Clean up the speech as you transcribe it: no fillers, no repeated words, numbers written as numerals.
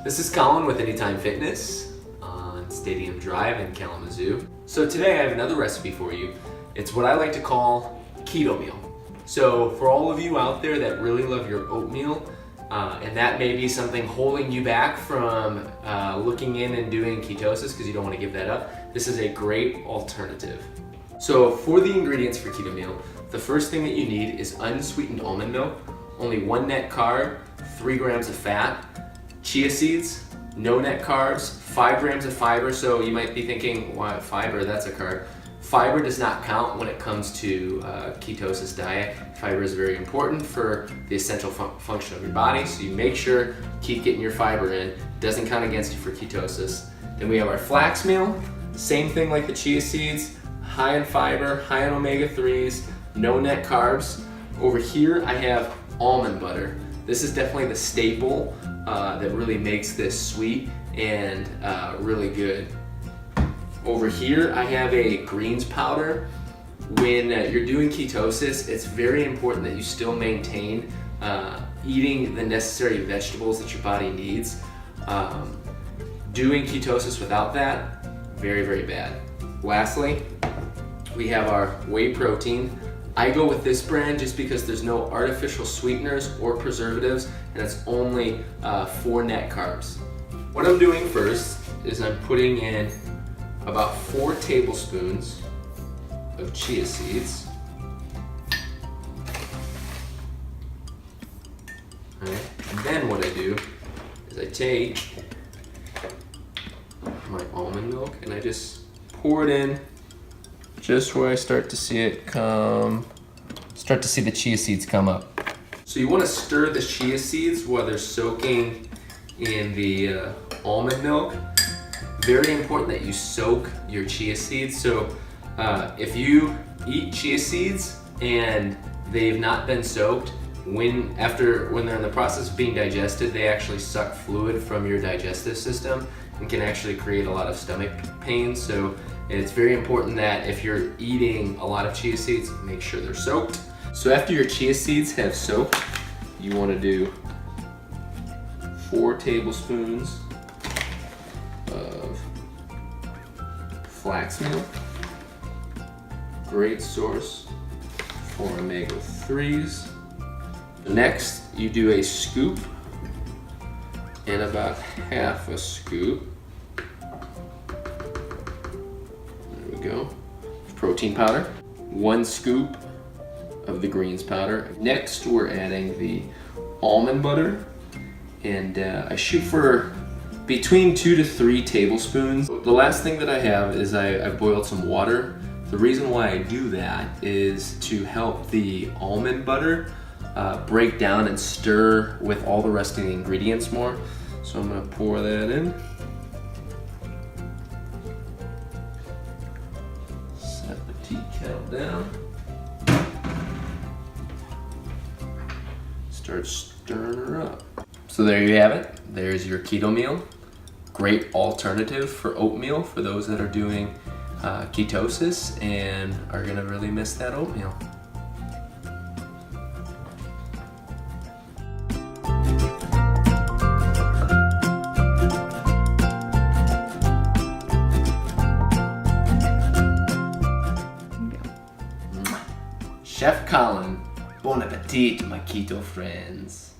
This is Colin with Anytime Fitness on Stadium Drive in Kalamazoo. So today I have another recipe for you. It's what I like to call keto meal. So for all of you out there that really love your oatmeal, and that may be something holding you back from looking in and doing ketosis because you don't want to give that up, this is a great alternative. So for the ingredients for keto meal, the first thing that you need is unsweetened almond milk, only 1 net carb, 3 grams of fat, chia seeds, no net carbs, 5 grams of fiber. So you might be thinking, why fiber, that's a carb. Fiber does not count when it comes to ketosis diet. Fiber is very important for the essential function of your body, so you make sure keep getting your fiber in. It doesn't count against you for ketosis. Then we have our flax meal, same thing like the chia seeds, high in fiber, high in omega-3s, no net carbs. Over here I have almond butter. This is definitely the staple that really makes this sweet and really good. Over here I have a greens powder. When you're doing ketosis, it's very important that you still maintain eating the necessary vegetables that your body needs. Doing ketosis without that, very, very bad. Lastly, we have our whey protein. I go with this brand just because there's no artificial sweeteners or preservatives, and it's only 4 net carbs. What I'm doing first is I'm putting in about 4 tablespoons of chia seeds. All right. And then what I do is I take my almond milk and I just pour it in just where I start to see it start to see the chia seeds come up. So you want to stir the chia seeds while they're soaking in the almond milk. Very important that you soak your chia seeds. So if you eat chia seeds and they've not been soaked, when they're in the process of being digested, they actually suck fluid from your digestive system and can actually create a lot of stomach pain. So it's very important that if you're eating a lot of chia seeds, make sure they're soaked. So after your chia seeds have soaked, you want to do 4 tablespoons of flax meal. Great source for omega-3s. Next, you do a scoop and about half a scoop. There we go. Protein powder. 1 scoop of the greens powder. Next, we're adding the almond butter, and I shoot for between 2 to 3 tablespoons. The last thing that I have is I've boiled some water. The reason why I do that is to help the almond butter break down and stir with all the rest of the ingredients more. So I'm gonna pour that in. Set the tea kettle down. Start stirring her up. So there you have it. There's your keto meal. Great alternative for oatmeal for those that are doing ketosis and are gonna really miss that oatmeal. Chef Colin, bon appetit, my keto friends.